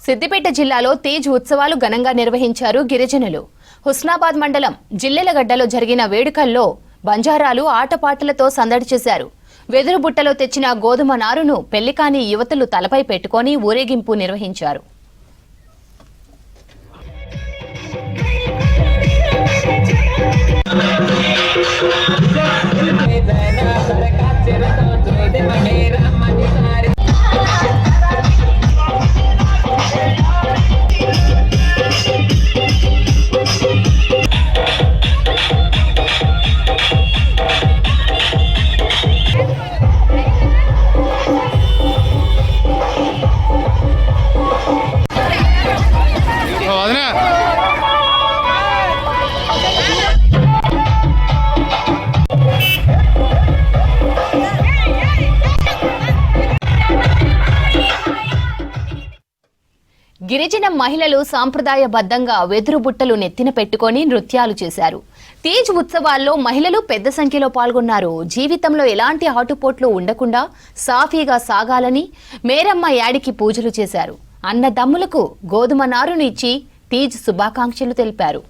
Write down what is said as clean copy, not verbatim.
సిద్దిపేట జిల్లాలో తీజ్ ఉత్సవాలు ఘనంగా నిర్వహించారు గిరిజనులు. హుస్నాబాద్ మండలం జిల్లెలగడ్డలో జరిగిన వేడుకల్లో బంజారాలు ఆటపాటలతో సందడి చేశారు. వెదురు బుట్టలో తెచ్చిన గోధుమ నారును పెళ్లికాని యువతులు తలపై పెట్టుకొని ఊరేగింపు నిర్వహించారు. గిరిజన మహిళలు సాంప్రదాయబద్ధంగా వెదురు బుట్టలు నెత్తిన పెట్టుకొని నృత్యాలు చేశారు. తీజ్ ఉత్సవాల్లో మహిళలు పెద్ద సంఖ్యలో పాల్గొన్నారు. జీవితంలో ఎలాంటి ఆటుపోట్లు ఉండకుండా సాఫీగా సాగాలని మేరమ్మ యాడికి పూజలు చేశారు. అన్నదమ్ములకు గోధుమ నారును ఇచ్చి తీజ్ శుభాకాంక్షలు తెలిపారు.